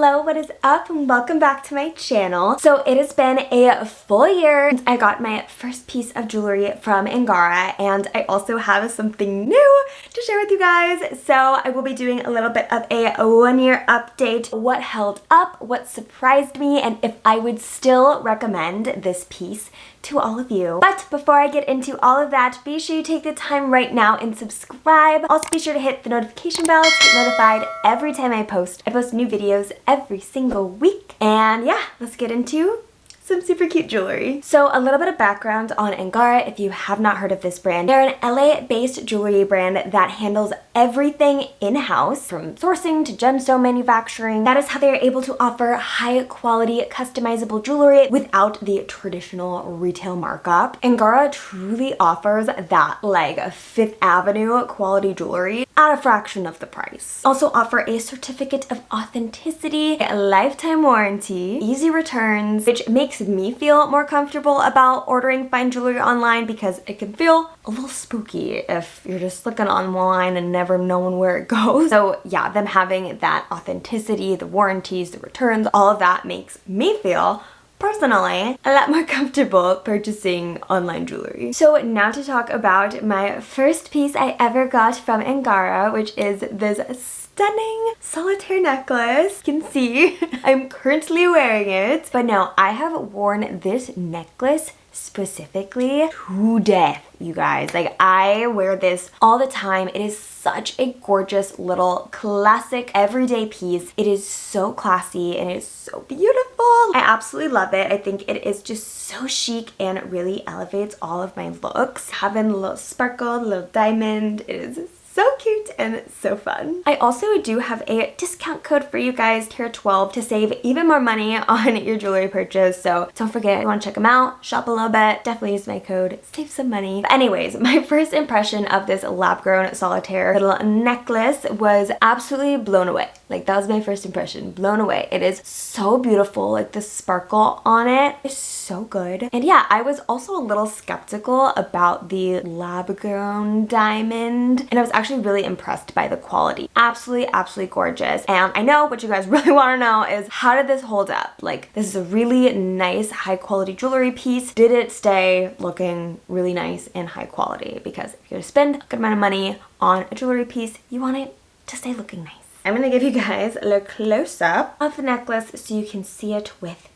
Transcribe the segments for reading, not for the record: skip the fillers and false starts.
Hello, what is up and welcome back to my channel. So it has been a full year since I got my first piece of jewelry from Angara, and I also have something new to share with you guys. So I will be doing a little bit of a 1-year update, what held up, what surprised me, and if I would still recommend this piece to all of you. But before I get into all of that, be sure you take the time right now and subscribe. Also be sure to hit the notification bell to get notified every time I post. I post new videos every single week. And yeah, let's get into some super cute jewelry. So a little bit of background on Angara if you have not heard of this brand. They're an LA-based jewelry brand that handles everything in-house, from sourcing to gemstone manufacturing. That is how they are able to offer high quality customizable jewelry without the traditional retail markup. Angara truly offers that like Fifth Avenue quality jewelry at a fraction of the price. Also offer a certificate of authenticity, a lifetime warranty, easy returns, which makes me feel more comfortable about ordering fine jewelry online because it can feel a little spooky if you're just looking online and never knowing where it goes. So yeah, them having that authenticity, the warranties, the returns, all of that makes me feel personally a lot more comfortable purchasing online jewelry. So now to talk about my first piece I ever got from Angara, which is this stunning solitaire necklace. You can see I'm currently wearing it, but no, I have worn this necklace specifically to death, you guys. Like, I wear this all the time. It is such a gorgeous little classic everyday piece. It is so classy and it is so beautiful. I absolutely love it. I think it is just so chic and really elevates all of my looks. Having a little sparkle, a little diamond, it is so cute and so fun. I also do have a discount code for you guys, Kara12, to save even more money on your jewelry purchase. So don't forget, if you want to check them out, shop a little bit, definitely use my code, save some money. But anyways, my first impression of this lab-grown solitaire little necklace was absolutely blown away. Like, that was my first impression, blown away. It is so beautiful, like the sparkle on it is so good. And yeah, I was also a little skeptical about the lab-grown diamond, and I was actually really impressed by the quality. Absolutely gorgeous. And I know what you guys really want to know is, how did this hold up? Like, this is a really nice high quality jewelry piece. Did it stay looking really nice and high quality? Because if you're gonna spend a good amount of money on a jewelry piece, you want it to stay looking nice. I'm gonna give you guys a little close-up of the necklace so you can see it with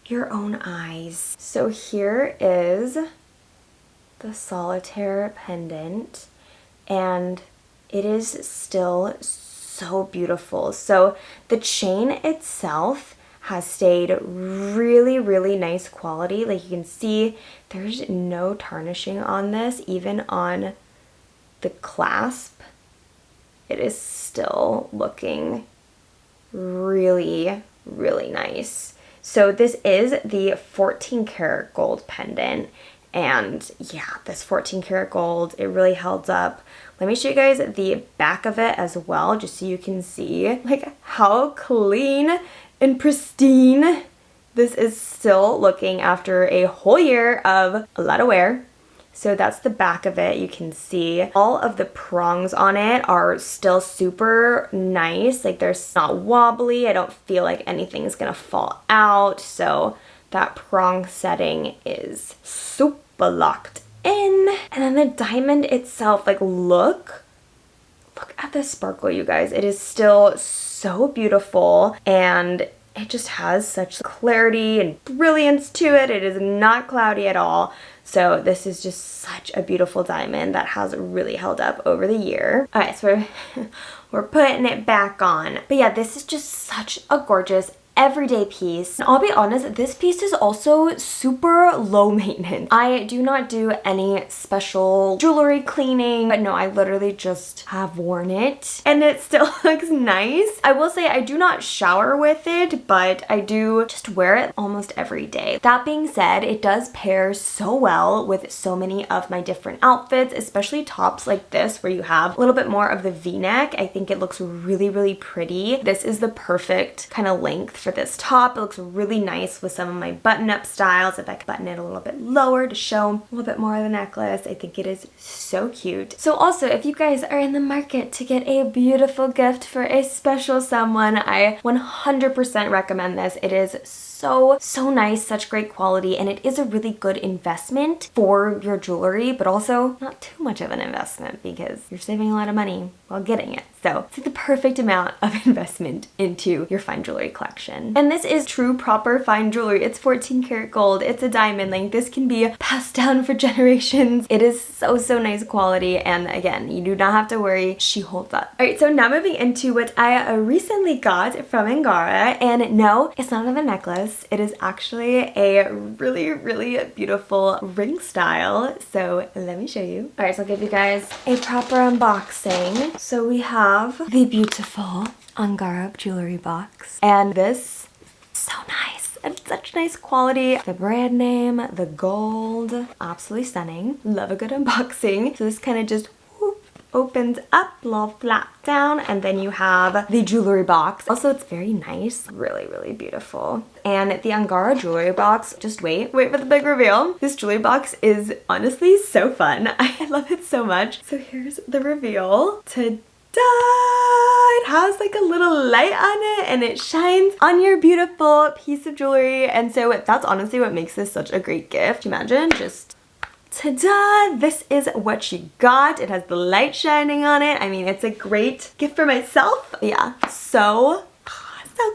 your own eyes. So here is the solitaire pendant, and it is still so beautiful. So the chain itself has stayed really nice quality. Like, you can see there's no tarnishing on this. Even on the clasp, it is still looking really nice. So this is the 14 karat gold pendant, and yeah, this 14 karat gold, it really held up. Let me show you guys the back of it as well, just so you can see like how clean and pristine this is still looking after a whole year of a lot of wear. So that's the back of it. You can see all of the prongs on it are still super nice. Like, they're not wobbly. I don't feel like anything's gonna fall out. So that prong setting is super locked in. And then the diamond itself, like, look at the sparkle, you guys. It is still so beautiful, and it just has such clarity and brilliance to it. It is not cloudy at all. So this is just such a beautiful diamond that has really held up over the year. All right, so we're putting it back on. But yeah, this is just such a gorgeous everyday piece. And I'll be honest, this piece is also super low maintenance. I do not do any special jewelry cleaning, but no, I literally just have worn it and it still looks nice. I will say I do not shower with it, but I do just wear it almost every day. That being said, it does pair so well with so many of my different outfits, especially tops like this where you have a little bit more of the V-neck. I think it looks really pretty. This is the perfect kind of length for this top. It looks really nice with some of my button-up styles. If I could button it a little bit lower to show a little bit more of the necklace, I think it is so cute. So also, if you guys are in the market to get a beautiful gift for a special someone, I 100% recommend this. It is so nice, such great quality, and it is a really good investment for your jewelry, but also not too much of an investment because you're saving a lot of money while getting it. So it's the perfect amount of investment into your fine jewelry collection. And this is true proper fine jewelry. It's 14 karat gold. It's a diamond. Like, this can be passed down for generations. It is so nice quality, and again, you do not have to worry, she holds up. Alright, so now moving into what I recently got from Angara, and no, it's not another necklace. It is actually a really beautiful ring style. So let me show you. Alright, so I'll give you guys a proper unboxing. So we have the beautiful Angara Jewelry box, and this is so nice and such nice quality. The brand name, the gold, absolutely stunning. Love a good unboxing. So this kind of just opens up, little flap down, and then you have the jewelry box. Also, it's very nice, really beautiful. And the Angara Jewelry box, just wait for the big reveal. This jewelry box is honestly so fun. I love it so much. So here's the reveal. Ta-da! It has like a little light on it and it shines on your beautiful piece of jewelry. And so that's honestly what makes this such a great gift. Imagine just ta-da! This is what you got. It has the light shining on it. I mean, it's a great gift for myself. Yeah, so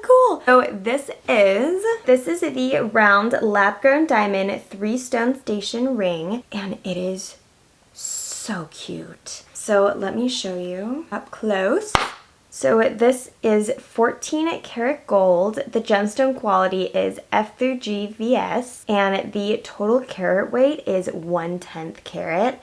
cool. So this is the round lab-grown diamond 3-stone station ring, and it is so cute. So let me show you up close. So this is 14 karat gold. The gemstone quality is F through G VS, and the total carat weight is 1/10 carat.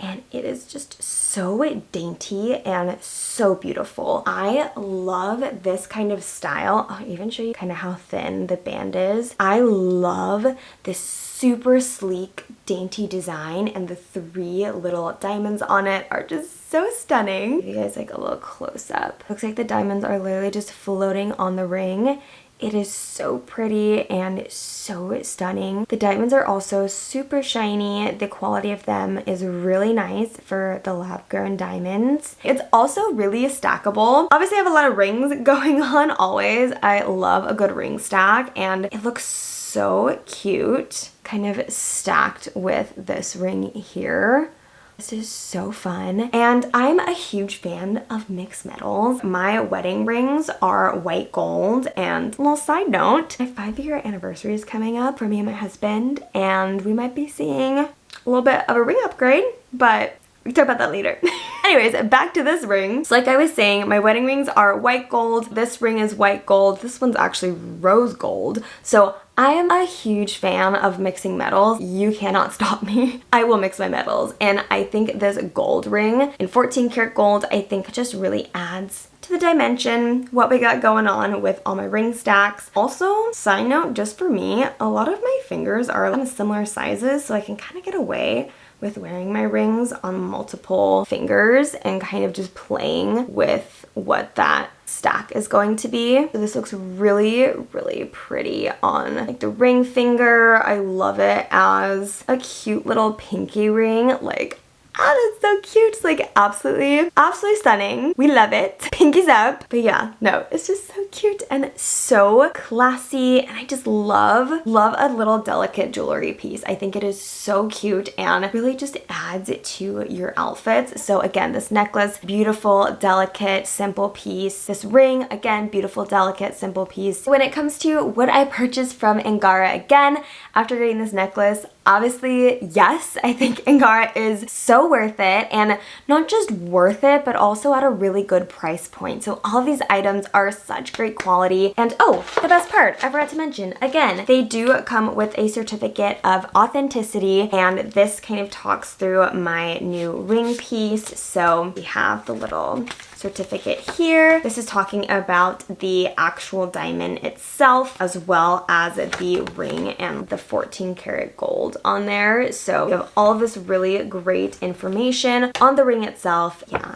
And it is just so dainty and so beautiful. I love this kind of style. I'll even show you kind of how thin the band is. I love this super sleek, dainty design, and the 3 little diamonds on it are just so stunning. Give you guys like a little close up. Looks like the diamonds are literally just floating on the ring. It is so pretty and so stunning. The diamonds are also super shiny. The quality of them is really nice for the lab-grown diamonds. It's also really stackable. Obviously, I have a lot of rings going on always. I love a good ring stack, and it looks so cute, kind of stacked with this ring here. This is so fun, and I'm a huge fan of mixed metals. My wedding rings are white gold, and a little side note, my 5-year anniversary is coming up for me and my husband, and we might be seeing a little bit of a ring upgrade, but we can talk about that later. Anyways, back to this ring. So like I was saying, my wedding rings are white gold. This ring is white gold. This one's actually rose gold. So I am a huge fan of mixing metals. You cannot stop me. I will mix my metals. And I think this gold ring in 14 karat gold, I think just really adds to the dimension, what we got going on with all my ring stacks. Also, side note, just for me, a lot of my fingers are kind of similar sizes, so I can kind of get away with wearing my rings on multiple fingers and kind of just playing with what that stack is going to be. So this looks really pretty on like the ring finger. I love it as a cute little pinky ring. Like, oh, that's so cute. It's like absolutely stunning. We love it. Pinkies up. But yeah, no, it's just so cute and so classy. And I just love a little delicate jewelry piece. I think it is so cute and really just adds to your outfits. So again, this necklace, beautiful, delicate, simple piece. This ring, again, beautiful, delicate, simple piece. When it comes to what I purchased from Angara, again, after getting this necklace, obviously, yes, I think Angara is so worth it, and not just worth it, but also at a really good price point. So all of these items are such great quality. And oh, the best part, I forgot to mention, again, they do come with a certificate of authenticity, and this kind of talks through my new ring piece. So we have the little certificate here. This is talking about the actual diamond itself, as well as the ring and the 14 karat gold on there. So you have all of this really great information on the ring itself. Yeah,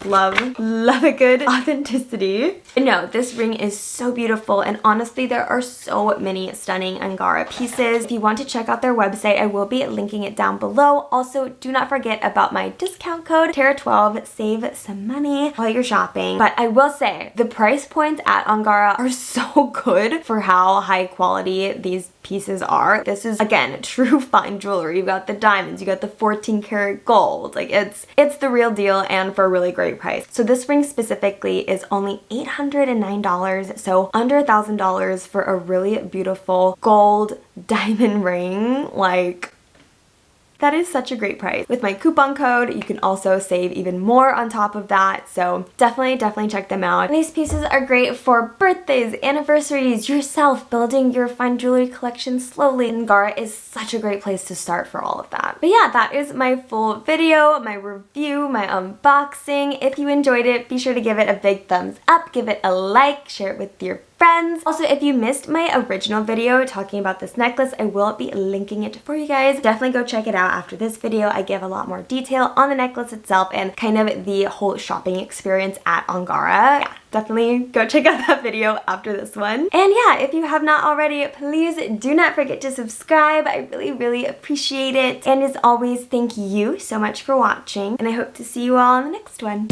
love a good authenticity. No, this ring is so beautiful, and honestly, there are so many stunning Angara pieces. If you want to check out their website, I will be linking it down below. Also, do not forget about my discount code, Tara12, save some money while you're shopping. But I will say, the price points at Angara are so good for how high quality these pieces are. This is, again, true fine jewelry. You got the diamonds, you got the 14 karat gold. Like, it's the real deal, and for a really great price. So this ring specifically is only $809, so under $1,000 for a really beautiful gold diamond ring. Like, that is such a great price. With my coupon code, you can also save even more on top of that. So definitely check them out. And these pieces are great for birthdays, anniversaries, yourself, building your fine jewelry collection slowly. Angara is such a great place to start for all of that. But yeah, that is my full video, my review, my unboxing. If you enjoyed it, be sure to give it a big thumbs up, give it a like, share it with your friends. Also, if you missed my original video talking about this necklace, I will be linking it for you guys. Definitely go check it out after this video. I give a lot more detail on the necklace itself and kind of the whole shopping experience at Angara. Yeah, definitely go check out that video after this one. And yeah, if you have not already, please do not forget to subscribe. I really appreciate it. And as always, thank you so much for watching, and I hope to see you all in the next one.